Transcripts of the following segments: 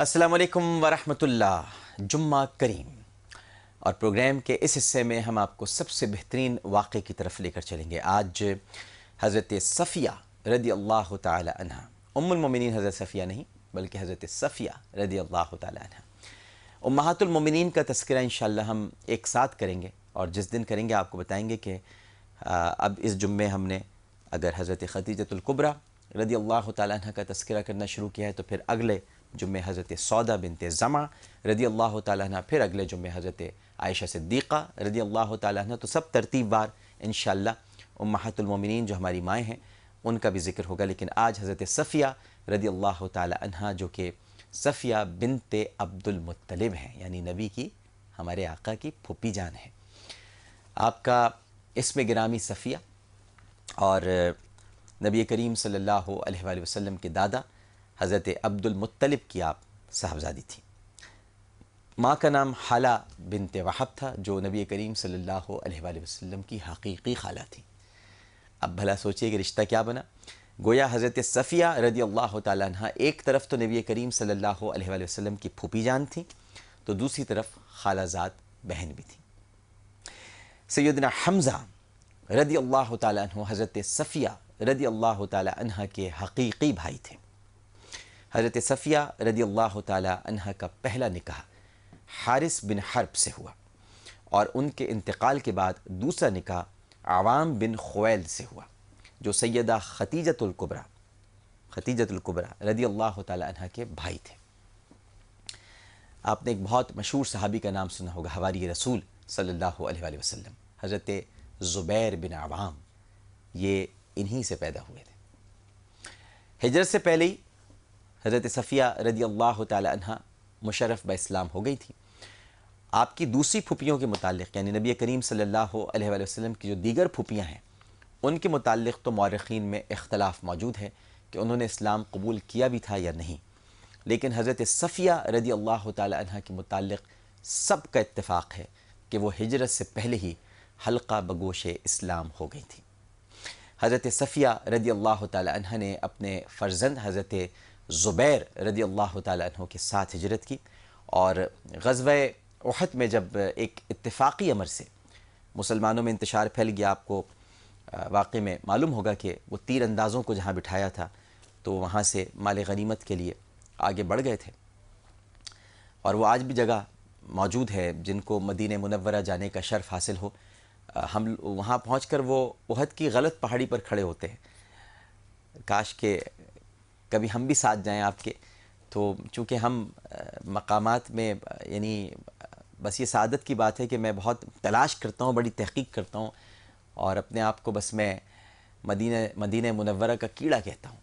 السلام علیکم ورحمۃ اللہ، جمعہ کریم۔ اور پروگرام کے اس حصے میں ہم آپ کو سب سے بہترین واقعے کی طرف لے کر چلیں گے۔ آج حضرت صفیہ رضی اللہ تعالی عنہ، ام المومنین حضرت صفیہ نہیں بلکہ حضرت صفیہ رضی اللہ تعالی عنہ، امہات المومنین کا تذکرہ انشاءاللہ ہم ایک ساتھ کریں گے، اور جس دن کریں گے آپ کو بتائیں گے کہ اب اس جمعے ہم نے اگر حضرت خدیجۃ الکبریٰ رضی اللہ تعالی عنہ کا تذکرہ کرنا شروع کیا ہے تو پھر اگلے جمعے حضرت سودہ بنت زمعہ رضی اللہ تعالی عنہ، پھر اگلے جمعے حضرت عائشہ صدیقہ رضی اللہ تعالی عنہ، تو سب ترتیب وار انشاءاللہ امہات المومنین جو ہماری مائیں ہیں ان کا بھی ذکر ہوگا۔ لیکن آج حضرت صفیہ رضی اللہ تعالی عنہ جو کہ صفیہ بنت عبد المطلب ہیں، یعنی نبی کی، ہمارے آقا کی پھوپھی جان ہے۔ آپ کا اسم گرامی صفیہ، اور نبی کریم صلی اللہ علیہ وآلہ وسلم کے دادا حضرت عبد المطلب کی آپ صاحبزادی تھی۔ ماں کا نام حالہ بنت وہب تھا، جو نبی کریم صلی اللہ علیہ وآلہ وسلم کی حقیقی خالہ تھی۔ اب بھلا سوچئے کہ رشتہ کیا بنا، گویا حضرت صفیہ رضی اللہ تعالیٰ عنہ ایک طرف تو نبی کریم صلی اللہ علیہ وآلہ وسلم کی پھوپھی جان تھی، تو دوسری طرف خالہ زاد بہن بھی تھی۔ سیدنا حمزہ رضی اللہ تعالیٰ عنہ حضرت صفیہ رضی اللہ تعالیٰ عنہ کے حقیقی بھائی تھے۔ حضرت صفیہ رضی اللہ تعالیٰ عنہ کا پہلا نکاح حارث بن حرب سے ہوا، اور ان کے انتقال کے بعد دوسرا نکاح عوام بن خویل سے ہوا، جو سیدہ خدیجۃ الکبریٰ رضی اللہ تعالیٰ عنہ کے بھائی تھے۔ آپ نے ایک بہت مشہور صحابی کا نام سنا ہوگا، حواری رسول صلی اللہ علیہ وآلہ وسلم، حضرت زبیر بن عوام، یہ انہی سے پیدا ہوئے تھے۔ ہجرت سے پہلے ہی حضرت صفیہ رضی اللہ تعالی عنہ مشرف باسلام ہو گئی تھی۔ آپ کی دوسری پھوپھیوں کے متعلق، یعنی نبی کریم صلی اللہ علیہ وآلہ وسلم کی جو دیگر پھوپھیاں ہیں ان کے متعلق تو مورخین میں اختلاف موجود ہے کہ انہوں نے اسلام قبول کیا بھی تھا یا نہیں، لیکن حضرت صفیہ رضی اللہ تعالی عنہ کے متعلق سب کا اتفاق ہے کہ وہ ہجرت سے پہلے ہی حلقہ بگوش اسلام ہو گئی تھی۔ حضرت صفیہ رضی اللہ تعالی عنہ نے اپنے فرزند حضرت زبیر رضی اللہ تعالی عنہ کے ساتھ ہجرت کی، اور غزوہ احد میں جب ایک اتفاقی امر سے مسلمانوں میں انتشار پھیل گیا، آپ کو واقعے میں معلوم ہوگا کہ وہ تیر اندازوں کو جہاں بٹھایا تھا تو وہاں سے مال غنیمت کے لیے آگے بڑھ گئے تھے، اور وہ آج بھی جگہ موجود ہے جن کو مدینہ منورہ جانے کا شرف حاصل ہو، ہم وہاں پہنچ کر وہ احد کی غلط پہاڑی پر کھڑے ہوتے ہیں۔ کاش کہ کبھی ہم بھی ساتھ جائیں آپ کے، تو چونکہ ہم مقامات میں، یعنی بس یہ سعادت کی بات ہے کہ میں بہت تلاش کرتا ہوں، بڑی تحقیق کرتا ہوں، اور اپنے آپ کو بس میں مدینہ منورہ کا کیڑا کہتا ہوں،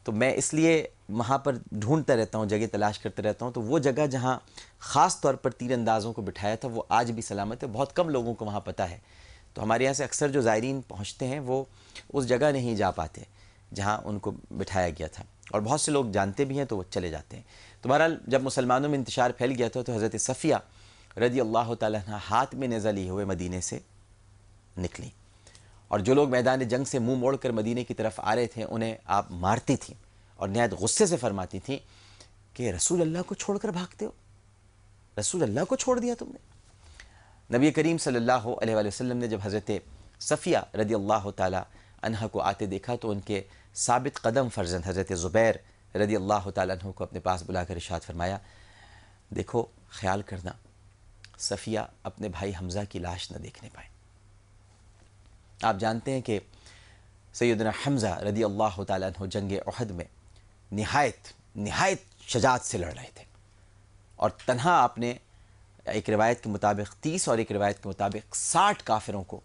تو میں اس لیے وہاں پر ڈھونڈتا رہتا ہوں، جگہ تلاش کرتے رہتا ہوں۔ تو وہ جگہ جہاں خاص طور پر تیر اندازوں کو بٹھایا تھا وہ آج بھی سلامت ہے، بہت کم لوگوں کو وہاں پتہ ہے، تو ہمارے یہاں سے اکثر جو زائرین پہنچتے ہیں وہ اس جگہ نہیں جا پاتے جہاں ان کو بٹھایا گیا تھا، اور بہت سے لوگ جانتے بھی ہیں تو وہ چلے جاتے ہیں۔ تو بہرحال جب مسلمانوں میں انتشار پھیل گیا تھا تو حضرت صفیہ رضی اللہ تعالیٰ عنہ ہاتھ میں نیزہ لیے ہوئے مدینے سے نکلی، اور جو لوگ میدان جنگ سے منہ موڑ کر مدینے کی طرف آ رہے تھے انہیں آپ مارتی تھیں، اور نہایت غصے سے فرماتی تھیں کہ رسول اللہ کو چھوڑ کر بھاگتے ہو، رسول اللہ کو چھوڑ دیا تم نے۔ نبی کریم صلی اللہ علیہ وآلہ وسلم نے جب حضرت صفیہ رضی اللہ تعالی عنہ کو آتے دیکھا تو ان کے ثابت قدم فرزند حضرت زبیر رضی اللہ تعالی عنہ کو اپنے پاس بلا کر ارشاد فرمایا، دیکھو خیال کرنا صفیہ اپنے بھائی حمزہ کی لاش نہ دیکھنے پائے۔ آپ جانتے ہیں کہ سیدنا حمزہ رضی اللہ تعالی عنہ جنگ احد میں نہایت شجاعت سے لڑ رہے تھے، اور تنہا آپ نے ایک روایت کے مطابق 30 اور ایک روایت کے مطابق 60 کافروں کو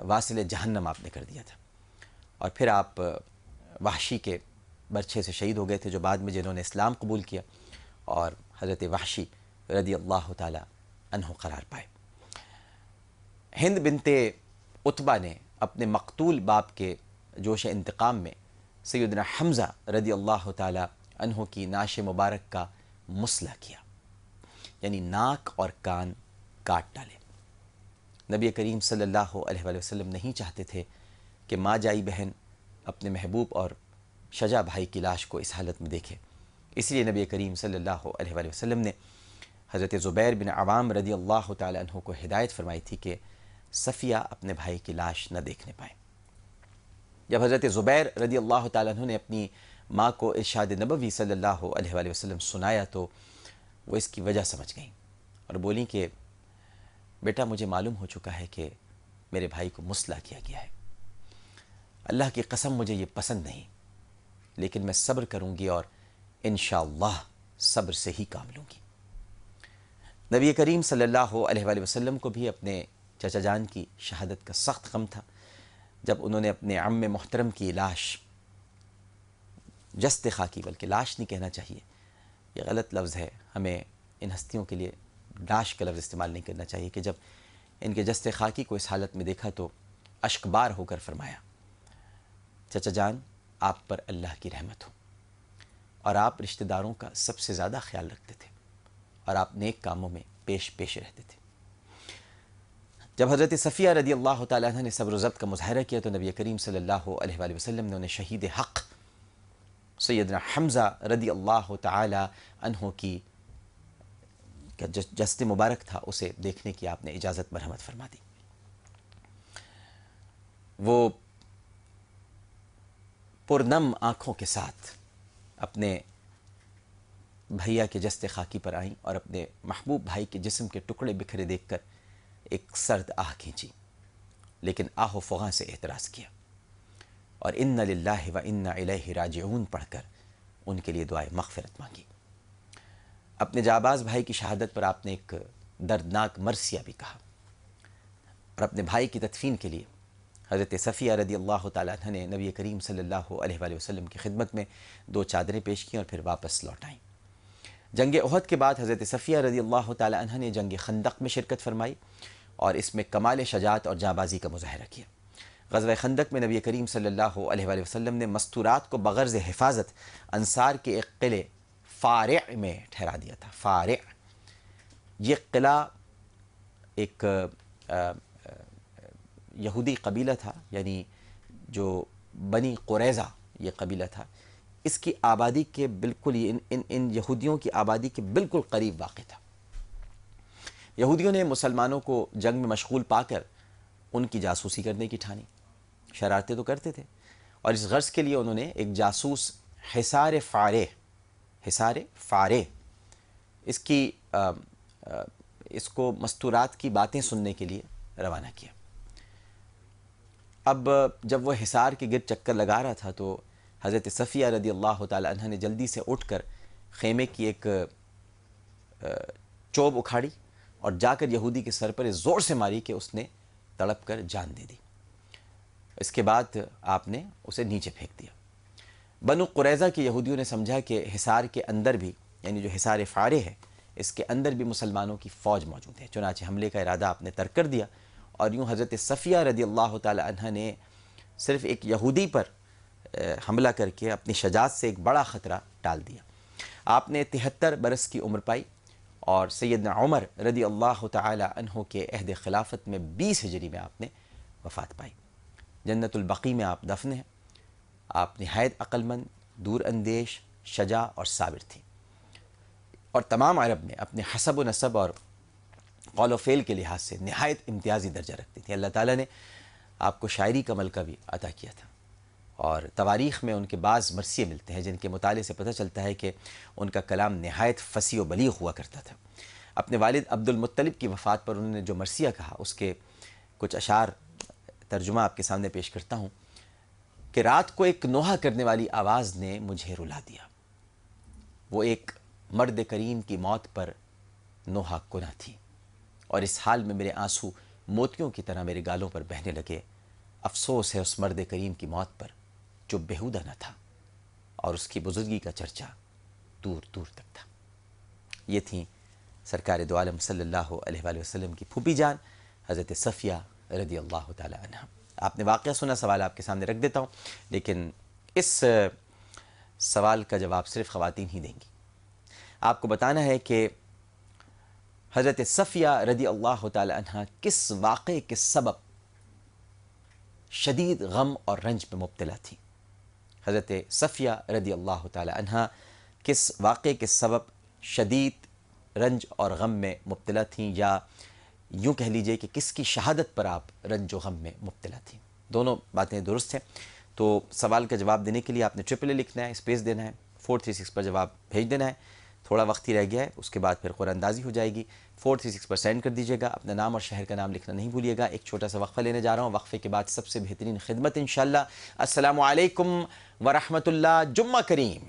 واصل جہنم آپ نے کر دیا تھا، اور پھر آپ وحشی کے برچھے سے شہید ہو گئے تھے، جو بعد میں جنہوں نے اسلام قبول کیا اور حضرت وحشی رضی اللہ تعالی عنہ قرار پائے۔ ہند بنت عتبہ نے اپنے مقتول باپ کے جوش انتقام میں سیدنا حمزہ رضی اللہ تعالی عنہ کی ناش مبارک کا مسلح کیا، یعنی ناک اور کان کاٹ ڈالے۔ نبی کریم صلی اللہ علیہ وآلہ وسلم نہیں چاہتے تھے کہ ماں جائی بہن اپنے محبوب اور شجاع بھائی کی لاش کو اس حالت میں دیکھے، اس لیے نبی کریم صلی اللہ علیہ وآلہ وسلم نے حضرت زبیر بن عوام رضی اللہ تعالی عنہ کو ہدایت فرمائی تھی کہ صفیہ اپنے بھائی کی لاش نہ دیکھنے پائیں۔ جب حضرت زبیر رضی اللہ تعالیٰ عنہ نے اپنی ماں کو ارشاد نبوی صلی اللہ علیہ وآلہ وسلم سنایا تو وہ اس کی وجہ سمجھ گئیں اور بولیں کہ بیٹا مجھے معلوم ہو چکا ہے کہ میرے بھائی کو مسلح کیا گیا ہے، اللہ کی قسم مجھے یہ پسند نہیں، لیکن میں صبر کروں گی اور انشاءاللہ صبر سے ہی کام لوں گی۔ نبی کریم صلی اللہ علیہ وآلہ وسلم کو بھی اپنے چچا جان کی شہادت کا سخت غم تھا۔ جب انہوں نے اپنے عم محترم کی لاش، جست خاکی، بلکہ لاش نہیں کہنا چاہیے، یہ غلط لفظ ہے، ہمیں ان ہستیوں کے لیے لاش کا لفظ استعمال نہیں کرنا چاہیے، کہ جب ان کے جست خاکی کو اس حالت میں دیکھا تو اشکبار ہو کر فرمایا، چچا جان آپ پر اللہ کی رحمت ہو، اور آپ رشتہ داروں کا سب سے زیادہ خیال رکھتے تھے اور آپ نیک کاموں میں پیش رہتے تھے۔ جب حضرت صفیہ رضی اللہ تعالیٰ عنہ نے صبر و ضبط کا مظاہرہ کیا تو نبی کریم صلی اللہ علیہ وآلہ وسلم نے انہیں شہید حق سیدنا حمزہ رضی اللہ تعالیٰ عنہ کی جسد مبارک تھا اسے دیکھنے کی آپ نے اجازت مرحمت فرما دی۔ وہ پرنم آنکھوں کے ساتھ اپنے بھیا کے جسد خاکی پر آئیں اور اپنے محبوب بھائی کے جسم کے ٹکڑے بکھرے دیکھ کر ایک سرد آہ کھینچی، لیکن آہ و فغاں سے اعتراض کیا اور ان للہ و انا الیہ راجعون پڑھ کر ان کے لیے دعائے مغفرت مانگی۔ اپنے جاباز بھائی کی شہادت پر آپ نے ایک دردناک مرثیہ بھی کہا اور اپنے بھائی کی تدفین کے لیے حضرت صفیہ رضی اللہ تعالیٰ عنہ نے نبی کریم صلی اللہ علیہ وآلہ وسلم کی خدمت میں 2 چادریں پیش کیں اور پھر واپس لوٹ آئیں۔ جنگ احد کے بعد حضرت صفیہ رضی اللہ تعالیٰ عنہ نے جنگ خندق میں شرکت فرمائی اور اس میں کمال شجاعت اور جانبازی کا مظاہرہ کیا۔ غزوہ خندق میں نبی کریم صلی اللہ علیہ وآلہ وسلم نے مستورات کو بغرض حفاظت انصار کے ایک قلعے فارع میں ٹھہرا دیا تھا۔ فارع، یہ قلعہ ایک یہودی قبیلہ تھا، یعنی جو بنی قریظہ یہ قبیلہ تھا، اس کی آبادی کے بالکل ان یہودیوں کی آبادی کے بالکل قریب واقع تھا۔ یہودیوں نے مسلمانوں کو جنگ میں مشغول پا کر ان کی جاسوسی کرنے کی ٹھانی، شرارتیں تو کرتے تھے، اور اس غرض کے لیے انہوں نے ایک جاسوس حصار فارع اس کو مستورات کی باتیں سننے کے لیے روانہ کیا۔ اب جب وہ حصار کے گرد چکر لگا رہا تھا تو حضرت صفیہ رضی اللہ تعالی عنہ نے جلدی سے اٹھ کر خیمے کی ایک چوب اکھاڑی اور جا کر یہودی کے سر پر زور سے ماری کہ اس نے تڑپ کر جان دے دی۔ اس کے بعد آپ نے اسے نیچے پھینک دیا۔ بنو قریظہ کے یہودیوں نے سمجھا کہ حصار کے اندر بھی، یعنی جو حصار فارع ہے، اس کے اندر بھی مسلمانوں کی فوج موجود ہے، چنانچہ حملے کا ارادہ آپ نے ترک کر دیا اور یوں حضرت صفیہ رضی اللہ تعالی عنہ نے صرف ایک یہودی پر حملہ کر کے اپنی شجاعت سے ایک بڑا خطرہ ٹال دیا۔ آپ نے 73 برس کی عمر پائی اور سیدنا عمر رضی اللہ تعالی عنہ کے عہد خلافت میں 20 ہجری میں آپ نے وفات پائی۔ جنت البقیع میں آپ دفن ہیں۔ آپ نہایت عقل مند، دور اندیش، شجاع اور صابر تھیں، اور تمام عرب میں اپنے حسب و نسب اور قول و فعل کے لحاظ سے نہایت امتیازی درجہ رکھتی تھی۔ اللہ تعالیٰ نے آپ کو شاعری کا ملکہ بھی عطا کیا تھا، اور تواریخ میں ان کے بعض مرثیے ملتے ہیں جن کے مطالعے سے پتہ چلتا ہے کہ ان کا کلام نہایت فصیح و بلیغ ہوا کرتا تھا۔ اپنے والد عبد المطلب کی وفات پر انہوں نے جو مرثیہ کہا، اس کے کچھ اشعار ترجمہ آپ کے سامنے پیش کرتا ہوں کہ رات کو ایک نوحہ کرنے والی آواز نے مجھے رلا دیا، وہ ایک مرد کریم کی موت پر نوحہ کنا تھی، اور اس حال میں میرے آنسو موتیوں کی طرح میرے گالوں پر بہنے لگے۔ افسوس ہے اس مرد کریم کی موت پر جو بےہودہ نہ تھا اور اس کی بزرگی کا چرچا دور دور تک تھا۔ یہ تھیں سرکار دو عالم صلی اللہ علیہ وآلہ وسلم کی پھوپھی جان حضرت صفیہ رضی اللہ تعالی عنہ۔ آپ نے واقعہ سنا، سوال آپ کے سامنے رکھ دیتا ہوں، لیکن اس سوال کا جواب صرف خواتین ہی دیں گی۔ آپ کو بتانا ہے کہ حضرت صفیہ رضی اللہ تعالی عنہ کس واقعے کے سبب شدید غم اور رنج میں مبتلا تھی۔ حضرت صفیہ رضی اللہ تعالی عنہ کس واقعے کے سبب شدید رنج اور غم میں مبتلا تھیں، یا یوں کہہ لیجئے کہ کس کی شہادت پر آپ رنج و غم میں مبتلا تھیں؟ دونوں باتیں درست ہیں۔ تو سوال کا جواب دینے کے لیے آپ نے ٹرپل اے لکھنا ہے، اسپیس دینا ہے، 436 پر جواب بھیج دینا ہے۔ تھوڑا وقت ہی رہ گیا ہے، اس کے بعد پھر قرآن اندازی ہو جائے گی۔ 436 پر سینڈ کر دیجیے گا، اپنا نام اور شہر کا نام لکھنا نہیں بھولیے گا۔ ایک چھوٹا سا وقفہ لینے جا رہا ہوں، وقفے کے بعد سب سے بہترین خدمت انشاءاللہ۔ السلام علیکم ورحمۃ اللہ، جمعہ کریم۔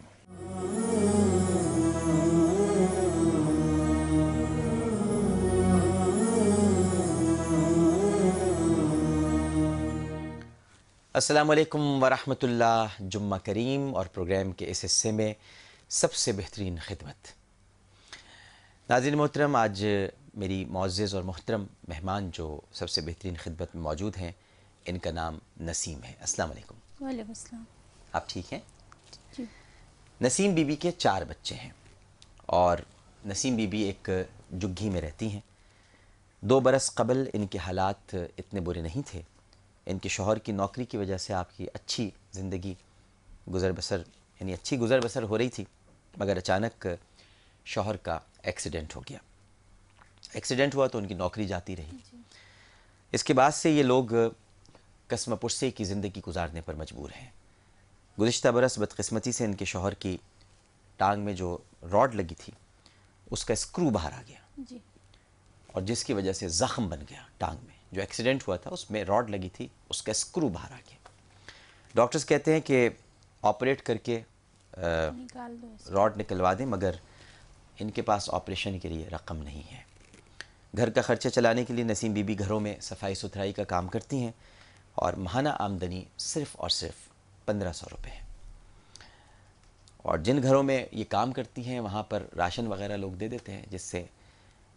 السلام علیکم ورحمۃ اللہ، جمعہ کریم، اور پروگرام کے اس حصے میں سب سے بہترین خدمت۔ ناظرین محترم، آج میری معزز اور محترم مہمان جو سب سے بہترین خدمت میں موجود ہیں، ان کا نام نسیم ہے۔ السلام علیکم۔ وعلیکم السلام۔ آپ ٹھیک ہیں؟ جی۔ نسیم بی بی کے 4 بچے ہیں، اور نسیم بی بی ایک جھگی میں رہتی ہیں۔ 2 برس قبل ان کے حالات اتنے برے نہیں تھے، ان کے شوہر کی نوکری کی وجہ سے آپ کی اچھی زندگی گزر بسر، یعنی اچھی گزر بسر ہو رہی تھی، مگر اچانک شوہر کا ایکسیڈنٹ ہو گیا۔ ایکسیڈنٹ ہوا تو ان کی نوکری جاتی رہی۔ اس کے بعد سے یہ لوگ قسم پرسے کی زندگی گزارنے پر مجبور ہیں۔ گزشتہ برس بدقسمتی سے ان کے شوہر کی ٹانگ میں جو راڈ لگی تھی، اس کا اسکرو باہر آ گیا، جی۔ اور جس کی وجہ سے زخم بن گیا ٹانگ میں۔ جو ایکسیڈنٹ ہوا تھا اس میں راڈ لگی تھی، اس کا اسکرو باہر آ گیا۔ ڈاکٹرز کہتے ہیں کہ آپریٹ کر کے نکال دو اس کو۔ راڈ نکلوا دیں، مگر ان کے پاس آپریشن کے لیے رقم نہیں ہے۔ گھر کا خرچہ چلانے کے لیے نسیم بی بی گھروں میں صفائی ستھرائی کا کام کرتی ہیں، اور ماہانہ آمدنی صرف اور صرف 1500 روپے ہے۔ اور جن گھروں میں یہ کام کرتی ہیں وہاں پر راشن وغیرہ لوگ دے دیتے ہیں، جس سے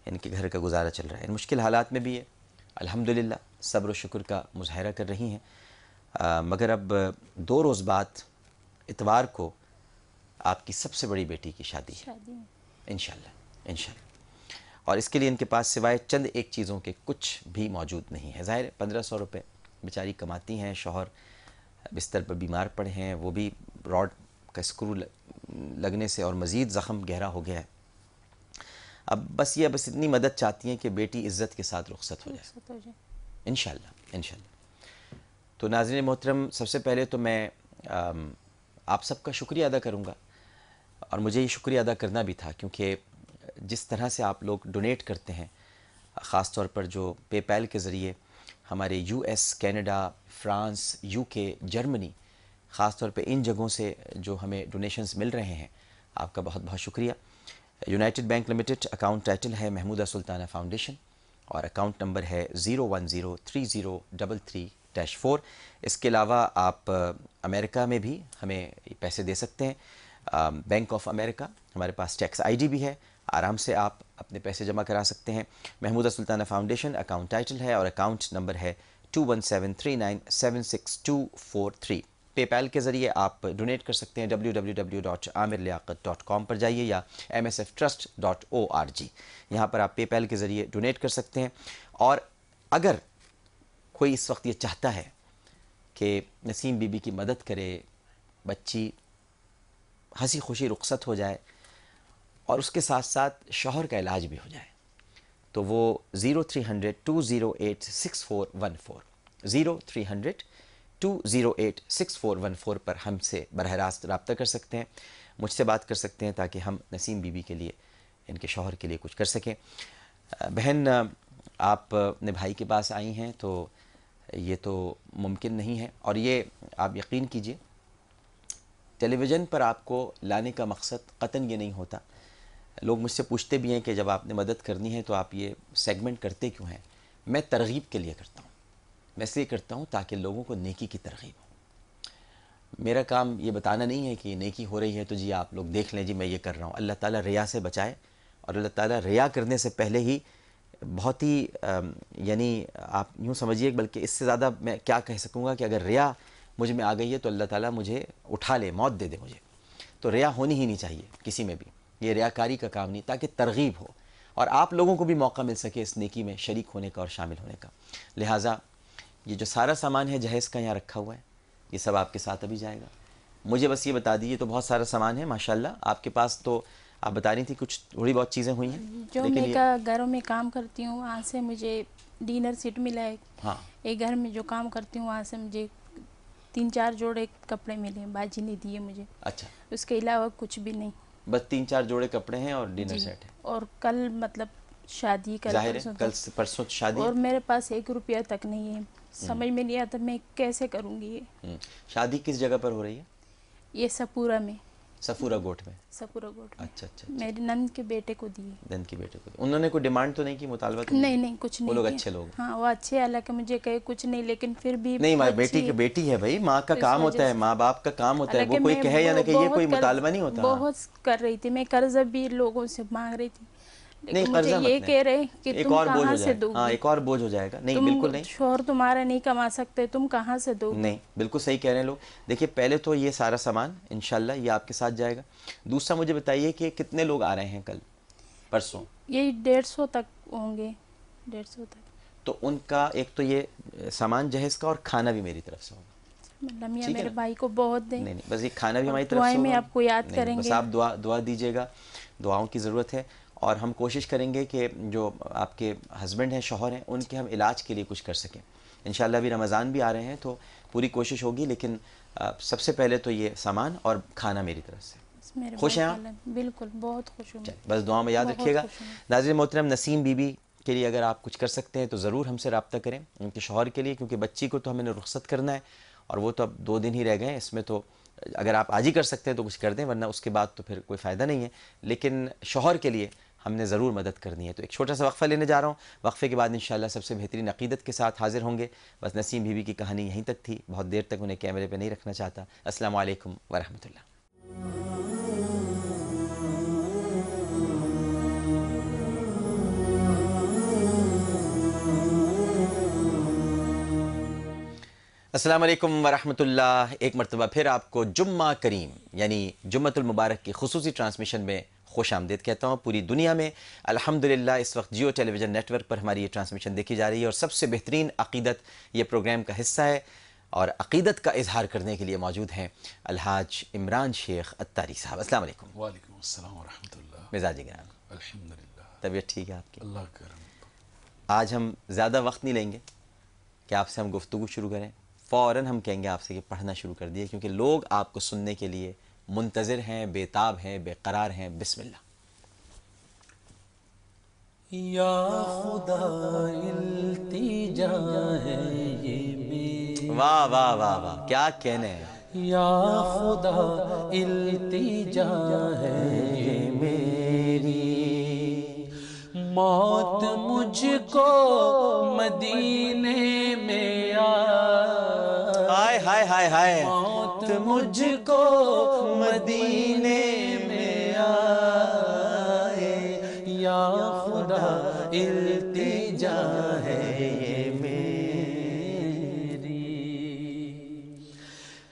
ان کے گھر کا گزارا چل رہا ہے۔ ان مشکل حالات میں بھی یہ الحمدللہ صبر و شکر کا مظاہرہ کر رہی ہیں، مگر اب 2 روز بعد اتوار کو آپ کی سب سے بڑی بیٹی کی شادی ہے، انشاءاللہ۔ اور اس کے لیے ان کے پاس سوائے چند ایک چیزوں کے کچھ بھی موجود نہیں ہے۔ ظاہر 1500 روپے بیچاری کماتی ہیں، شوہر بستر پر بیمار پڑے ہیں، وہ بھی راڈ کا اسکرو لگنے سے اور مزید زخم گہرا ہو گیا ہے۔ اب بس اتنی مدد چاہتی ہیں کہ بیٹی عزت کے ساتھ رخصت ہو جائے، انشاءاللہ۔ تو ناظرین محترم، سب سے پہلے تو میں آپ سب کا شکریہ ادا کروں گا، اور مجھے یہ شکریہ ادا کرنا بھی تھا، کیونکہ جس طرح سے آپ لوگ ڈونیٹ کرتے ہیں، خاص طور پر جو پے پیل کے ذریعے ہمارے U S, Canada, France, you کے، جرمنی، خاص طور پہ ان جگہوں سے جو ہمیں ڈونیشنز مل رہے ہیں، آپ کا بہت بہت شکریہ۔ United bank limited, account title ہے محمودہ سلطانہ فاؤنڈیشن، اور اکاؤنٹ نمبر ہے 01030334۔ اس کے علاوہ آپ امریکہ میں بھی ہمیں پیسے دے سکتے ہیں۔ بینک آف امریکہ، ہمارے پاس ٹیکس آئی ڈی بھی ہے، آرام سے آپ اپنے پیسے جمع کرا سکتے ہیں۔ محمودہ سلطانہ فاؤنڈیشن اکاؤنٹ ٹائٹل ہے، اور اکاؤنٹ نمبر ہے 2173976243۔ پے پیل کے ذریعے آپ ڈونیٹ کر سکتے ہیں، www.amirliaqat.com پر جائیے، یا msftrust.org، یہاں پر آپ پے پیل کے ذریعے ڈونیٹ کر سکتے ہیں۔ اور اگر کوئی اس وقت یہ چاہتا ہے کہ نسیم بی بی کی مدد کرے، بچی ہنسی خوشی رخصت ہو جائے، اور اس کے ساتھ ساتھ شوہر کا علاج بھی ہو جائے، تو وہ 0300-208-6414 0300-208-6414 پر ہم سے براہ راست رابطہ کر سکتے ہیں، مجھ سے بات کر سکتے ہیں، تاکہ ہم نسیم بی بی کے لیے، ان کے شوہر کے لیے کچھ کر سکیں۔ بہن، آپ اپنے بھائی کے پاس آئی ہیں، تو یہ تو ممکن نہیں ہے، اور یہ آپ یقین کیجئے، ٹیلی ویژن پر آپ کو لانے کا مقصد قطعاً یہ نہیں ہوتا۔ لوگ مجھ سے پوچھتے بھی ہیں کہ جب آپ نے مدد کرنی ہے تو آپ یہ سیگمنٹ کرتے کیوں ہیں؟ میں ترغیب کے لیے کرتا ہوں، میں اس لیے کرتا ہوں تاکہ لوگوں کو نیکی کی ترغیب ہو۔ میرا کام یہ بتانا نہیں ہے کہ نیکی ہو رہی ہے تو جی آپ لوگ دیکھ لیں، جی میں یہ کر رہا ہوں۔ اللہ تعالیٰ ریا سے بچائے، اور اللہ تعالیٰ ریا کرنے سے پہلے ہی بہت ہی یعنی آپ یوں سمجھیے، بلکہ اس سے زیادہ میں کیا کہہ سکوں گا، کہ اگر ریا مجھ میں آ گئی ہے تو اللہ تعالیٰ مجھے اٹھا لے، موت دے دے مجھے۔ تو ریا ہونی ہی نہیں چاہیے کسی میں بھی، یہ ریاکاری کا کام نہیں، تاکہ ترغیب ہو اور آپ لوگوں کو بھی موقع مل سکے اس نیکی میں شریک ہونے کا اور شامل ہونے کا۔ لہٰذا یہ جو سارا سامان ہے جہیز کا یہاں رکھا ہوا ہے، یہ سب آپ کے ساتھ ابھی جائے گا۔ مجھے بس یہ بتا دیجیے، تو بہت سارا سامان ہے ماشاءاللہ آپ کے پاس، تو آپ بتا رہی تھی کچھ تھوڑی بہت چیزیں ہوئی ہیں جو لیکن میں یہ گھروں میں کام کرتی ہوں وہاں سے مجھے ڈنر سیٹ ملا ہے. ہاں ایک گھر میں جو کام کرتی ہوں وہاں سے مجھے 3-4 جوڑے کپڑے ملے ہیں، باجی نے دیے مجھے. اچھا، اس کے علاوہ کچھ بھی نہیں. بس 3-4 جوڑے کپڑے ہیں اور ڈنر جی. سیٹ ہے. اور کل مطلب شادی کل ظاہر ہے پرسوں کل تک، پرسوں شادی اور ہے. میرے پاس 1 روپیہ تک نہیں ہے. سمجھ میں نہیں آتا میں کیسے کروں گی یہ. شادی کس جگہ پر ہو رہی ہے؟ یہ سپورہ میں، صفورہ گوٹ میں. سپورہ گوٹ میں. اچھا اچھا. میری نند کے بیٹے کو دیے. دن کی بیٹے کو انہوں نے کوئی ڈیمانڈ تو نہیں کی، مطالبہ تو نہیں نہیں کچھ نہیں وہ لوگ کیا. اچھے لوگ. ہاں وہ اچھے، حالانکہ مجھے کہے کچھ نہیں، لیکن پھر بھی نہیں بچی بیٹی کی بیٹی ہے بھائی، ماں کا اس کام وجہ ہوتا ہے، سے. ماں باپ کا کام ہوتا ہے، وہ حالانکہ کوئی میں کہے یا نہ کہے یہ کوئی بہت مطالبہ نہیں ہوتا. بہت کر رہی تھی میں، قرض بھی لوگوں سے مانگ رہی تھی، نہیں لیکن مجھے قرضہ مت یہ لیں، کہہ رہے کہ ایک تم اور بوجھ کہاں ہو سے جائے دو گا. ہاں گی، ایک اور بوجھ ہو جائے گا. نہیں تم بالکل نہیں. شوہر تمہارا نہیں کما سکتے، تم کہاں سے دو گی. نہیں بالکل صحیح کہہ رہے ہیں لوگ. دیکھیے پہلے تو یہ سارا سامان انشاءاللہ یہ آپ کے ساتھ جائے گا. دوسرا مجھے بتائیے کہ کتنے لوگ آ رہے ہیں کل پرسوں؟ یہی 150 تک ہوں گے، 150 تک. تو ان کا ایک تو یہ سامان جہیز کا اور کھانا بھی میری طرف سے ہوگا. اللہ میاں ٹھیک ہے میرے نا؟ بھائی کو بہت دیں، نہیں بس یہ کھانا بھی اور ہماری طرف سے دعائیں میں ہوگا. آپ کو یاد نہیں کریں بس گے. آپ دعا دیجیے گا، دعاؤں کی ضرورت ہے. اور ہم کوشش کریں گے کہ جو آپ کے ہسبینڈ ہیں، شوہر ہیں، ان کے ہم علاج کے لیے کچھ کر سکیں. انشاءاللہ ابھی رمضان بھی آ رہے ہیں تو پوری کوشش ہوگی، لیکن سب سے پہلے تو یہ سامان اور کھانا میری طرف سے. میرے خوش بھائی ہیں کا آپ؟ اللہ بالکل بہت خوش ہوں میں. بس دعا میں یاد بہت رکھیے گا. خوش ہوں. ناظرین محترم، نسیم بی بی کے لیے اگر آپ کچھ کر سکتے ہیں تو ضرور ہم سے رابطہ کریں. ان کے شوہر کے لیے، کیونکہ بچی کو تو ہمیں نے رخصت کرنا ہے اور وہ تو اب 2 دن ہی رہ گئے ہیں. اس میں تو اگر آپ آج ہی کر سکتے ہیں تو کچھ کر دیں، ورنہ اس کے بعد تو پھر کوئی فائدہ نہیں ہے. لیکن شوہر کے لیے ہم نے ضرور مدد کرنی ہے. تو ایک چھوٹا سا وقفہ لینے جا رہا ہوں. وقفے کے بعد انشاءاللہ سب سے بہترین عقیدت کے ساتھ حاضر ہوں گے. بس نسیم بی بی کی کہانی یہیں تک تھی، بہت دیر تک انہیں کیمرے پہ نہیں رکھنا چاہتا. السلام علیکم ورحمۃ اللہ. السلام علیکم ورحمۃ اللہ. ایک مرتبہ پھر آپ کو جمعہ کریم یعنی جمعۃ المبارک کی خصوصی ٹرانسمیشن میں خوش آمدید کہتا ہوں. پوری دنیا میں الحمدللہ اس وقت جیو ٹیلی ویژن نیٹ ورک پر ہماری یہ ٹرانسمیشن دیکھی جا رہی ہے، اور سب سے بہترین عقیدت یہ پروگرام کا حصہ ہے. اور عقیدت کا اظہار کرنے کے لیے موجود ہیں الحاج عمران شیخ اتاری صاحب. السلام علیکم. وعلیکم السلام ورحمۃ اللہ. مزاج گرام، الحمدللہ. طبیعت ٹھیک ہے آپ کی؟ اللہ کرم. آج ہم زیادہ وقت نہیں لیں گے کہ آپ سے ہم گفتگو شروع کریں. فوراً ہم کہیں گے آپ سے کہ پڑھنا شروع کر دیے، کیونکہ لوگ آپ کو سننے کے لیے منتظر ہیں، بے تاب ہیں، بے قرار ہیں. بسم اللہ. یا خدا التجا ہے یہ میری، واہ واہ واہ واہ، کیا کہنے ہیں. یا خدا التجا ہے یہ میری، موت مجھ کو مدینے میں ہائے ہائے ہائے ہائے. موت مجھ کو مدینے میں آئے، یا خدا التجا ہے یہ میری،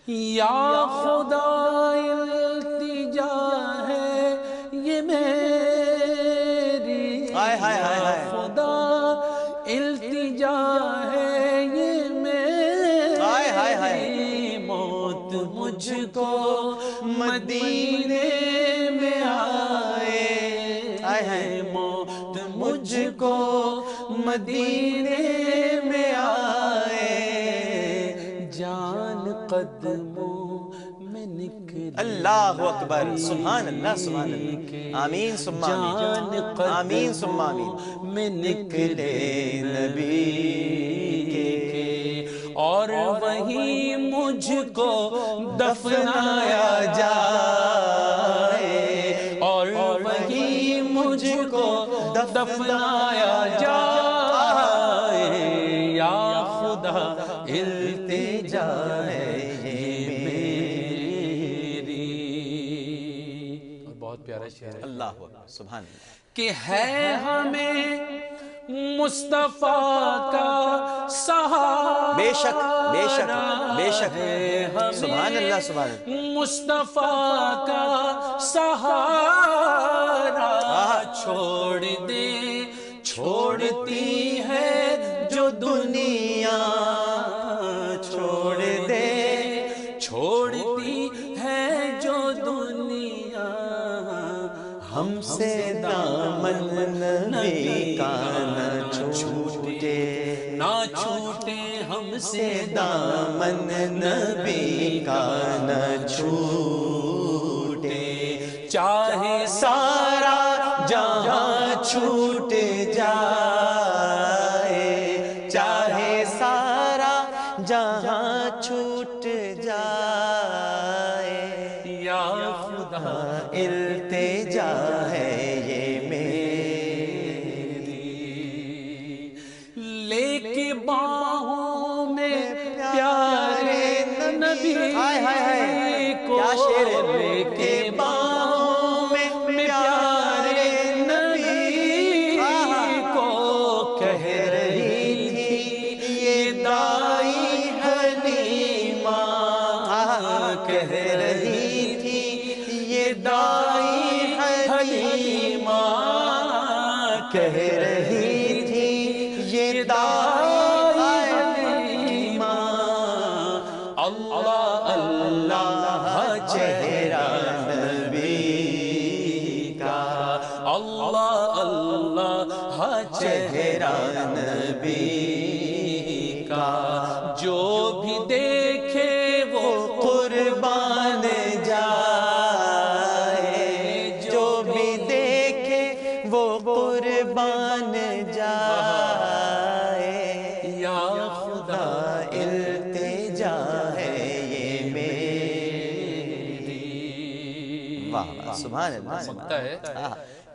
یا خدا التجا ہے یہ میری، ہائے ہائے ہائے یا ہائے. خدا التجا ہے یہ میری، ہائے ہائے ہائے. موت مجھ کو مدینے میں آئے، ہائے ہائے. موت مجھ کو مدینے میں آئے، جان قدموں میں نکلے اللہ اکبر. سبحان اللہ سبحان اللہ. آمین ثم آمین. جان آمین ثم آمین. قدموں میں نکلے نبی کے، اور وہیں مجھ کو دفنایا جائے، اور وہیں مجھ کو دفنایا جائے، یا خدا التجا ہے یہ میری. اور بہت پیارا شعر ہے. اللہ اکبر. سبحان اللہ. کہ ہے ہمیں مصطفیٰ کا سہارا، بے شک بے شک بے شک. ہے ہمیں سبحان اللہ سبحان اللہ. مصطفیٰ کا سہارا، چھوڑتی ہے جو دنیا، چھوڑتی ہے نبی کا نہ چھوٹے، نہ چھوٹے ہم سے دامن نبی کا نہ چھوٹے، چاہے سارا جہاں چھوٹ جائے، چاہے سارا جہاں چھوٹ جائے، یا خدا التجا ہے یہ میری، لے کے باہوں میں پیارے نبی کو، کیا شعر ہے، لے کے باہوں میں پیارے نبی کو کہہ رہی تھی یہ دائی حلیمہ، کہہ رہی تھی یہ دائی حلیمہ، کہہ رہی تھی یہ دائی حلیمہ، اللہ اللہ چہرہ نبی کا، اللہ اللہ چہرہ نبی کا، جو بھی دیکھے وہ قربان جائے، جو بھی دیکھے وہ قربان جائے، یا خدا التجا ہے یہ میری۔ واہ واہ، سبحان اللہ، سمجھتا ہے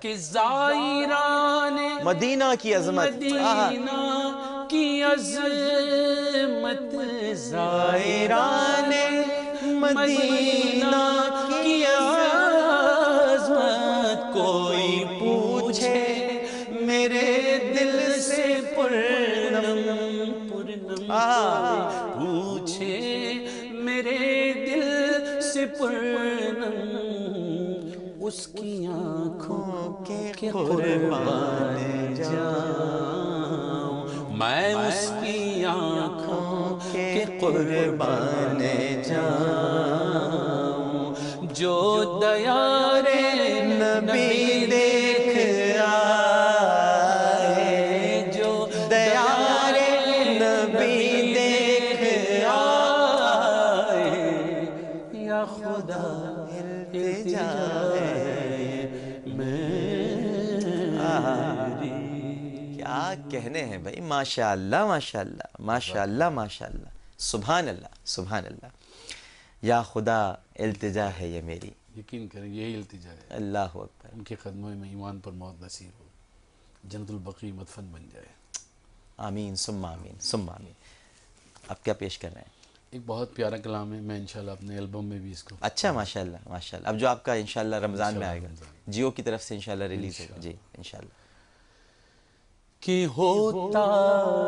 کہ زائران مدینہ کی عظمت، مدینہ کی عظمت، زائران مدینہ کی عظمت، کوئی پوچھے میرے دل سے پرنم پرنم، پوچھے میرے دل سے پرنم، اس کی آنکھوں کے قربان جاؤں، میں اس کی آنکھوں کے قربان جاؤں، جو دیار نبی دیکھ آئے، جو دیار نبی دیکھ آئے، یا خدا التجا ہے میری۔ کیا کہنے ہیں بھائی، ماشاءاللہ ماشاءاللہ ماشاءاللہ ماشاءاللہ، سبحان اللہ سبحان اللہ، یا خدا التجا ہے یہ میری، یقین کریں یہی التجا ہے، اللہ اکبر، ان کے قدموں میں ایمان پر موت نصیب ہو، جنت البقیع مدفن بن جائے۔ آمین ثم آمین ثم آمین۔ اب کیا پیش کر رہے ہیں؟ ایک بہت پیارا کلام ہے، میں انشاءاللہ اپنے البم میں بھی اس کو، اچھا ماشاءاللہ ماشاءاللہ، اب جو آپ کا انشاءاللہ رمضان میں آئے گا، جیو کی طرف سے انشاءاللہ ریلیز ہوگا، جی انشاءاللہ۔ کہ ہوتا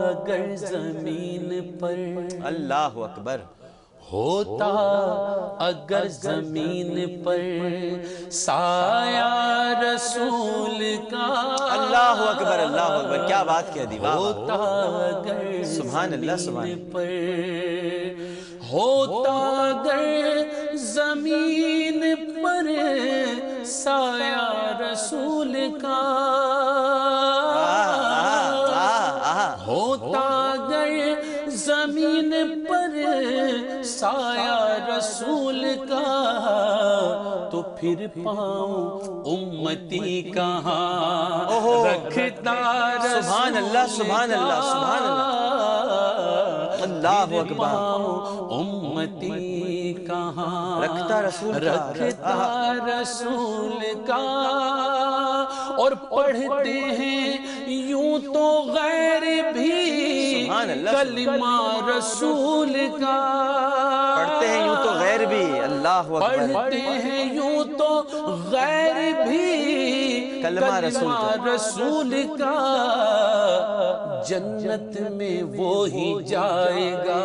اگر زمین پر، اللہ اکبر، ہوتا اگر زمین پر سایہ رسول کا، اللہ اکبر اللہ اکبر، کیا بات کہہ دی، واہ واہ، ہوتا اگر سبحان اللہ سبحان زمین پر، ہوتا اگر زمین پر سایہ رسول کا، ہوتا اگر زمین پر سایہ رسول کا، تو پھر پاؤں امتی کہاں رکھتا رسول سبحان اللہ سبحان اللہ سبحان اللہ، اللہ اکبر، امتی کہاں رکھتا رسول کا، رکھتا رسول کا، اور پڑھتے ہیں یوں تو غیر بھی سبحان اللہ، کلمہ رسول کا، پڑھتے ہیں یوں تو غیر بھی، اللہ اکبر، پڑھتے ہیں یوں تو غیر بھی کلمہ رسول کا، جنت میں وہی جائے گا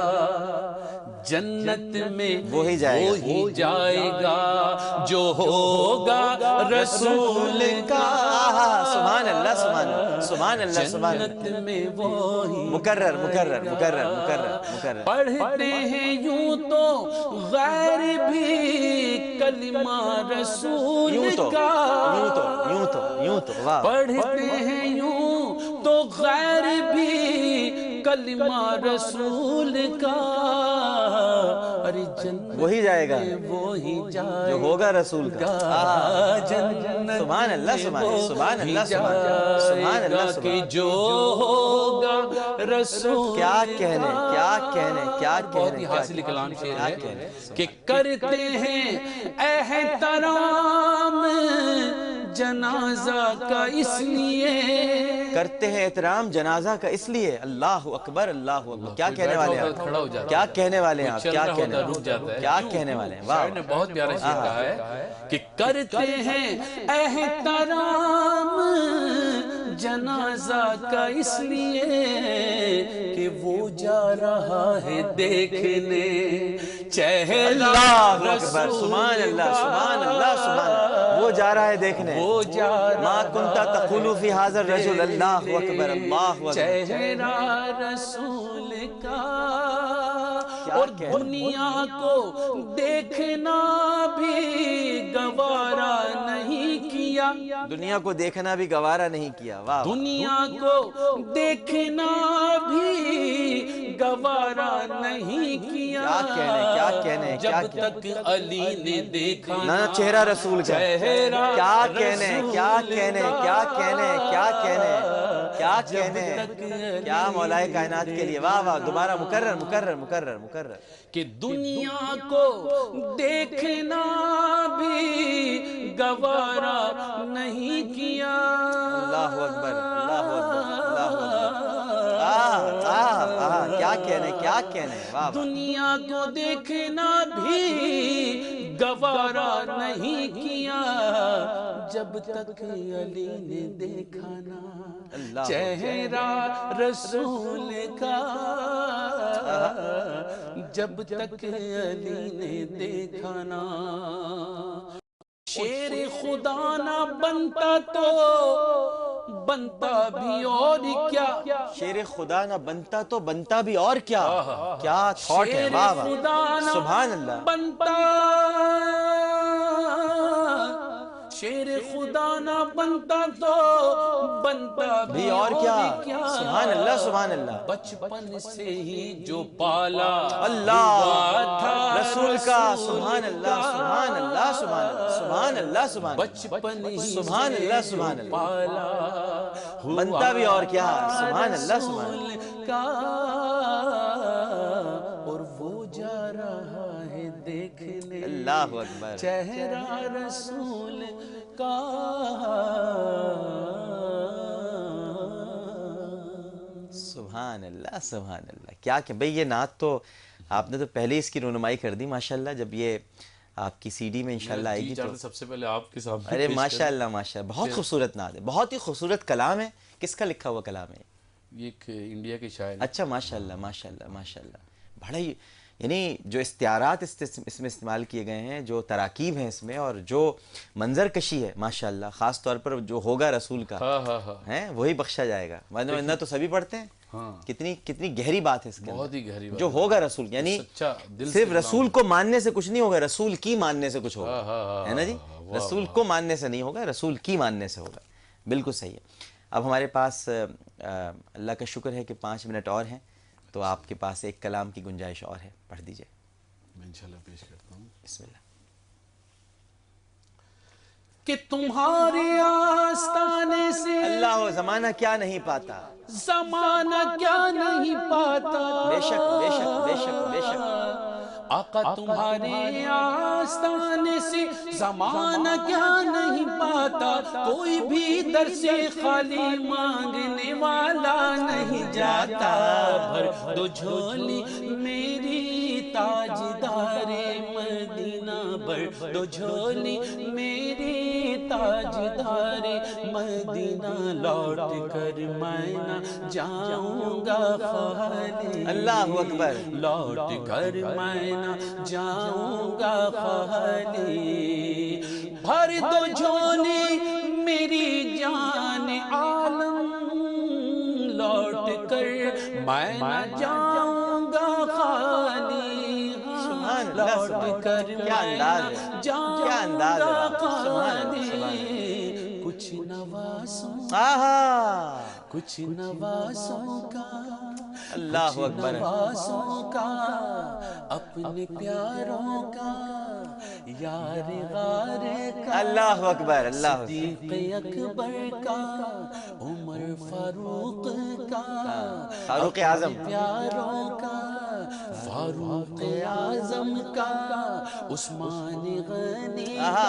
جنت میں وہی جائے گا جو ہوگا رسول کا. سبحان اللہ سبحان اللہ سبحان اللہ سبحان اللہ. جنت میں وہی مکرر مکرر مکرر مکرر مکرر. پڑھتے ہیں یوں تو غیر بھی کلمہ رسول کا. یوں تو واہ. پڑھتے ہیں یوں تو غیر بھی کلمہ رسول کا. ارے جنت وہی جائے گا وہی جائے جو ہوگا رسول کا. جنت سبحان اللہ سبحان اللہ سبحان اللہ کہ جو ہوگا رسول. کیا کہنے کیا کہنے کیا بہت ہی کہنے حاصل کلام شعر ہے کہ کرتے ہیں احترام جنازہ کا اس لیے. کرتے ہیں احترام جنازہ کا اس لیے. اللہ اکبر اللہ اکبر. کیا کہنے والے ہیں کھڑا ہو جاتا کیا کہنے والے ہیں آپ چل کیا رہا کہنے ہوتا رک جاتا ہے. کیا کہنے والے ہیں. واہ شاعر نے بہت پیارا شعر کہا ہے کہ کرتے ہیں احترام جنازہ کا اس لیے کہ وہ جا رہا ہے دیکھنے چہرہ اللہ اکبر. سبحان اللہ سبحان اللہ سبحان اللہ. وہ جا رہا ہے دیکھنے. وہ جا ما کنت تقول فی ھذا الرجل. اللہ اکبر اللہ اکبر. چہرہ رسول کا. اور دنیا کو دیکھنا بھی گوارا نہیں کیا. دنیا کو دیکھنا بھی گوارا نہیں کیا. واہ. دنیا کو دیکھنا بھی گوارا نہیں کیا. کیا کہنے جب تک علی نے دیکھا نہ چہرہ رسول کا. چہرہ کیا کہنے کیا کہنے کیا کہنے کیا کہنے کیا کہنے کیا مولا کائنات کے لیے. واہ واہ. دوبارہ مکرر مکرر مکرر مکرر. کہ دنیا کو دیکھنا بھی گوارا نہیں کیا. اللہ اکبر اللہ اکبر اللہ اکبر. کیا کہنے کیا کہنے. واہ. دنیا کو دیکھنا بھی گوارا نہیں کیا جب تک علی نے دیکھا نا چہرہ رسول کا. جب تک علی نے دیکھا نا. شیر خدا نہ بنتا تو بنتا بھی اور کیا. شیر خدا نہ بنتا تو بنتا بھی اور کیا. کیا تھاٹ ہے. واہ واہ سبحان اللہ. بنتا شیر خدا نہ بنتا تو بنتا بھی اور کیا. سبحان اللہ سبحان اللہ. بچپن سے ہی جو پالا اللہ رسول کا. سبحان اللہ سبحان اللہ سبحان اللہ سبحان اللہ سبحان. بچپن ہی سبحان اللہ سبحان اللہ. پالا بنتا بھی اور کیا. سبحان اللہ سبحان اللہ. اور وہ جا رہا ہے دیکھنے اللہ اکبر. چہرہ رسول کا. سبحان اللہ سبحان اللہ. کیا کہ بھئی یہ نعت تو آپ نے تو پہلے اس کی رونمائی کر دی ماشاءاللہ. جب یہ آپ کی سی ڈی میں انشاءاللہ آئے گی تو سب سے پہلے آپ کے سامنے. ارے ماشاءاللہ ماشاءاللہ. بہت خوبصورت نعت ہے. بہت ہی خوبصورت کلام ہے. کس کا لکھا ہوا کلام ہے؟ یہ ایک انڈیا کے شاعر. اچھا ماشاءاللہ ماشاءاللہ ماشاءاللہ. بڑا ہی یعنی جو استعارات اس میں استعمال کیے گئے ہیں, جو تراکیب ہیں اس میں, اور جو منظر کشی ہے ماشاءاللہ, خاص طور پر جو ہوگا رسول کا ہے وہی بخشا جائے گا. ورنہ تو سبھی پڑھتے ہیں. کتنی گہری بات ہے اس کے بہت ہی گہری بات. جو ہوگا رسول, یعنی صرف رسول کو ماننے سے کچھ نہیں ہوگا, رسول کی ماننے سے کچھ ہوگا. ہے نا جی. رسول کو ماننے سے نہیں ہوگا, رسول کی ماننے سے ہوگا. بالکل صحیح ہے. اب ہمارے پاس اللہ کا شکر ہے کہ 5 منٹ اور ہیں, تو آپ کے پاس ایک کلام کی گنجائش اور ہے. پڑھ دیجئے. میں انشاءاللہ پیش کرتا ہوں. بسم اللہ. کہ تمہارے آستانے سے اللہ زمانہ کیا نہیں پاتا. زمانہ کیا نہیں پاتا. بے شک بے شک بے شک بے شک. آقا تمہارے آستانے سے زمانہ کیا نہیں پاتا. کوئی بھی در سے خالی مانگنے والا نہیں جاتا. بھر دو جھولی میری تاجدار مدینہ بھر دو جھولی میری تاجدار مدینہ، لوٹ کر میں نہ جاؤں گا خالی، اللہ اکبر، لوٹ کر میں نہ جاؤں گا خالی، بھر دو جھولی میری جان عالم، لوٹ کر میں نہ جاؤں گا خالی، سبحان اللہ، لوٹ کر کیا میں انداز نہ ہے، کیا جاؤں انداز ہے، گا سبحان اللہ، سبحان خالی، کچھ نوازوں آہا، کچھ نوازوں کا، اللہ کچھ اکبر، نوازوں کا، اپنے پیاروں کا، یار غار کا، اللہ اکبر، اللہ اکبر، صدیق اکبر کا، عمر فاروق کا، فاروق اعظم، اپنے پیاروں کا، فاروق اعظم کا، عثمان غنی کا،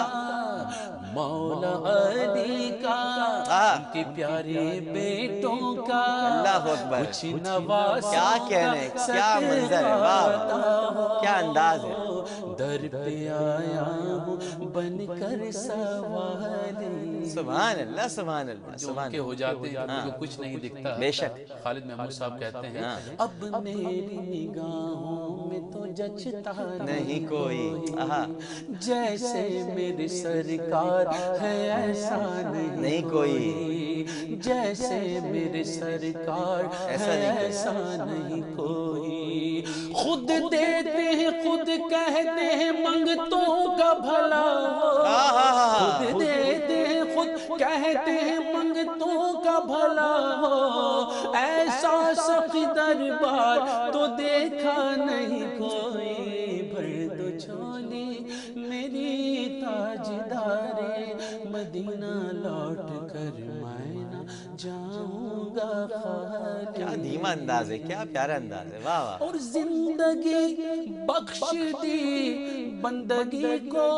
مولا علی کا، ان کے پیارے بیٹوں کا، اللہ اکبر، کچھ نوازوں کیا کہنے، کیا منظر ہے، واہ واہ، کیا انداز ہے، در پہ آیا ہوں بن کر سوالی، سبحان اللہ، سبحان اللہ، جو ان سبحان کے ہو اللہ، جاتے ہیں ان کو کچھ نہیں دکھتا، بے شک، خالد محمود صاحب کہتے ہیں اب میری نگاہوں میں تو جچتا نہیں کوئی، آہا، جیسے میرے سرکار ہے ایسا نہیں کوئی، جیسے میرے سرکار ہے ایسا نہیں کوئی، خود دیتے ہیں خود کہتے ہیں منگتوں کا بھلا ہو، خود دیتے ہیں خود کہتے ہیں منگتوں کا بھلا ہو، ایسا سخی دربار تو دیکھا نہیں کوئی، بھر دو جھولی میری تاجدار مدینہ، لوٹ کر میں نہ جاؤں گا خالی، کیا دھیما انداز ہے، کیا پیارا انداز ہے، واہ واہ، اور زندگی بخش دی بندگی کو،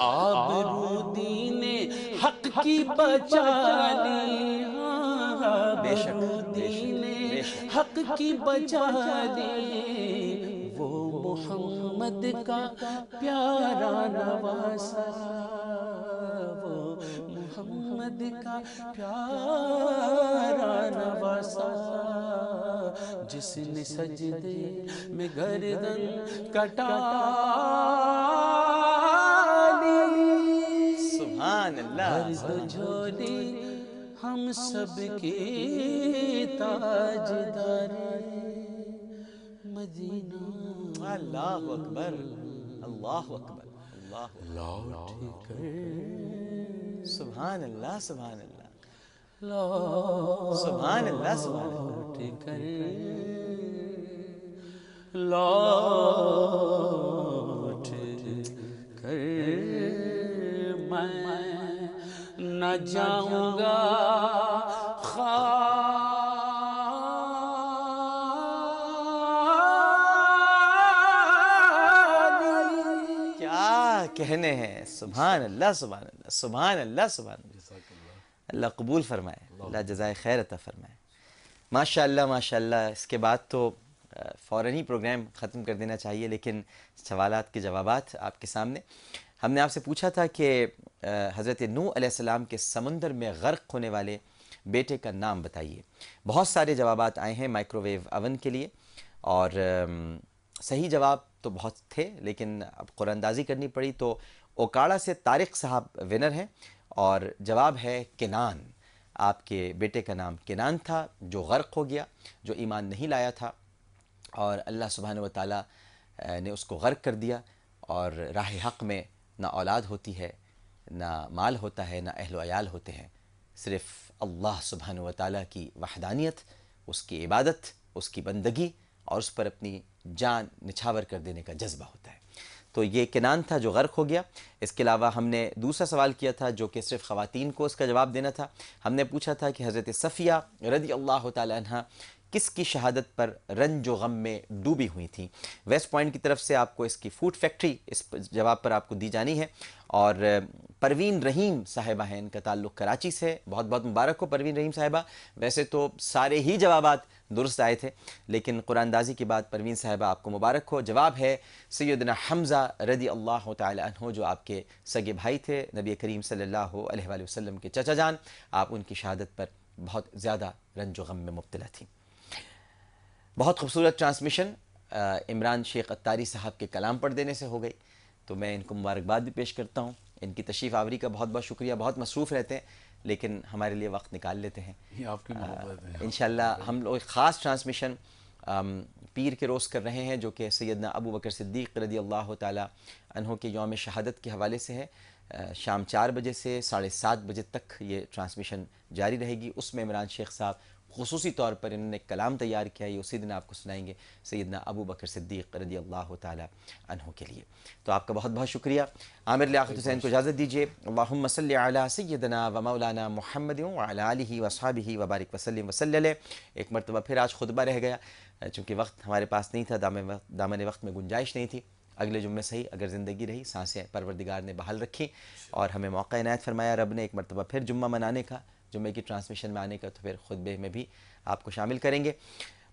آبرو دین حق کی بچا لی، آبرو دین حق کی بچا لی، وہ محمد کا پیارا نواسا، وہ محمد کا پیارا نواسا، جس نے سجدے میں گردن کٹا لی، سبحان اللہ، بھر دو جھولی ہم سب کی تاجدار مدینہ، اللہ اکبر، اللہ اکبر، اللہ اکبر، لوٹ کر سبحان اللہ، سبحان اللہ، لوٹ سبحان اللہ، سبحان اللہ، کر لوٹ کر میں نہ جاؤں گا کیا کہنے ہیں، سبحان اللہ، سبحان اللہ، سبحان اللہ، سبحان اللہ، اللہ قبول فرمائے، اللہ جزائے خیر عطا فرمائے، ماشاءاللہ ماشاءاللہ۔ اس کے بعد تو فوراً ہی پروگرام ختم کر دینا چاہیے، لیکن سوالات کے جوابات آپ کے سامنے۔ ہم نے آپ سے پوچھا تھا کہ حضرت نوح علیہ السلام کے سمندر میں غرق ہونے والے بیٹے کا نام بتائیے۔ بہت سارے جوابات آئے ہیں مائکرو ویو اوون کے لیے، اور صحیح جواب تو بہت تھے، لیکن اب قرآن اندازی کرنی پڑی، تو اوکاڑا سے طارق صاحب ونر ہیں، اور جواب ہے کنان۔ آپ کے بیٹے کا نام کنان تھا، جو غرق ہو گیا، جو ایمان نہیں لایا تھا، اور اللہ سبحانہ و تعالیٰ نے اس کو غرق کر دیا، اور راہ حق میں نہ اولاد ہوتی ہے، نہ مال ہوتا ہے، نہ اہل و عیال ہوتے ہیں، صرف اللہ سبحانہ و تعالیٰ کی وحدانیت، اس کی عبادت، اس کی بندگی، اور اس پر اپنی جان نچھاور کر دینے کا جذبہ ہوتا ہے۔ تو یہ کنان تھا جو غرق ہو گیا۔ اس کے علاوہ ہم نے دوسرا سوال کیا تھا جو کہ صرف خواتین کو اس کا جواب دینا تھا۔ ہم نے پوچھا تھا کہ حضرت صفیہ رضی اللہ تعالی عنہ کس کی شہادت پر رنج و غم میں ڈوبی ہوئی تھیں؟ ویسٹ پوائنٹ کی طرف سے آپ کو اس کی فوڈ فیکٹری اس جواب پر آپ کو دی جانی ہے، اور پروین رحیم صاحبہ ہیں، ان کا تعلق کراچی سے، بہت بہت مبارک ہو پروین رحیم صاحبہ۔ ویسے تو سارے ہی جوابات درست آئے تھے، لیکن قرآن اندازی کے بعد پروین صاحبہ آپ کو مبارک ہو۔ جواب ہے سیدنا حمزہ رضی اللہ تعالی عنہ، جو آپ کے سگے بھائی تھے، نبی کریم صلی اللہ علیہ وآلہ وسلم کے چچا جان۔ آپ ان کی شہادت پر بہت زیادہ رنج و غم میں مبتلا تھیں۔ بہت خوبصورت ٹرانسمیشن عمران شیخ اتاری صاحب کے کلام پڑھ دینے سے ہو گئی، تو میں ان کو مبارکباد بھی پیش کرتا ہوں۔ ان کی تشریف آوری کا بہت بہت شکریہ، بہت مصروف رہتے ہیں لیکن ہمارے لیے وقت نکال لیتے ہیں۔ یہ آپ کی محبت ہے۔ انشاءاللہ ہم لوگ ایک خاص ٹرانسمیشن پیر کے روز کر رہے ہیں، جو کہ سیدنا ابو بکر صدیق رضی اللہ تعالی عنہ کے یوم شہادت کے حوالے سے ہے۔ شام 4 بجے سے 7:30 بجے تک یہ ٹرانسمیشن جاری رہے گی۔ اس میں عمران شیخ صاحب خصوصی طور پر انہوں نے ایک کلام تیار کیا، یہ اسی دن آپ کو سنائیں گے سیدنا ابو بکر صدیق رضی اللہ تعالی عنہ کے لیے۔ تو آپ کا بہت بہت شکریہ۔ عامر لیاقت حسین کو اجازت دیجیے۔ اللہم صلی علی سیدنا و مولانا محمد وعلی آلہ واصحابہ وبارک وسلم وصلی علیہ۔ ایک مرتبہ پھر آج خطبہ رہ گیا، چونکہ وقت ہمارے پاس نہیں تھا، دامن وقت میں گنجائش نہیں تھی۔ اگلے جمعے سے ہی اگر زندگی رہی، سانسیں پروردگار نے بحال رکھی اور ہمیں موقع عنایت فرمایا رب نے ایک مرتبہ پھر جمعہ منانے کا، جمعے کی ٹرانسمیشن میں آنے کا، تو پھر خطبے میں بھی آپ کو شامل کریں گے۔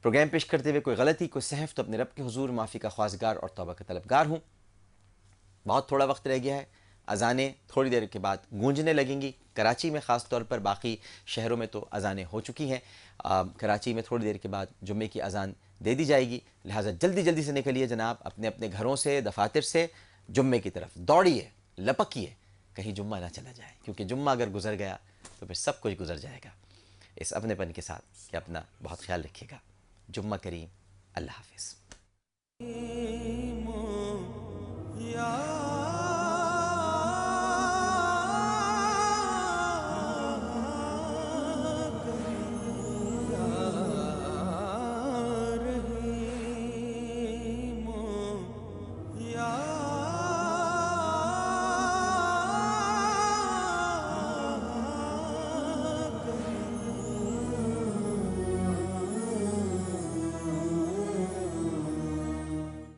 پروگرام پیش کرتے ہوئے کوئی غلطی، کوئی سہو تو اپنے رب کے حضور معافی کا خواستگار اور توبہ کا طلبگار ہوں۔ بہت تھوڑا وقت رہ گیا ہے، اذانیں تھوڑی دیر کے بعد گونجنے لگیں گی، کراچی میں خاص طور پر، باقی شہروں میں تو اذانیں ہو چکی ہیں۔ کراچی میں تھوڑی دیر کے بعد جمعے کی اذان دے دی جائے گی، لہٰذا جلدی جلدی سے نکلیے جناب، اپنے اپنے گھروں سے، دفاتر سے جمعے کی طرف دوڑیے، لپکیے، کہیں جمعہ نہ چلا جائے، کیونکہ جمعہ اگر گزر گیا تو پھر سب کچھ گزر جائے گا۔ اس اپنے پن کے ساتھ کہ اپنا بہت خیال رکھیے گا۔ جمعہ کریم، اللہ حافظ۔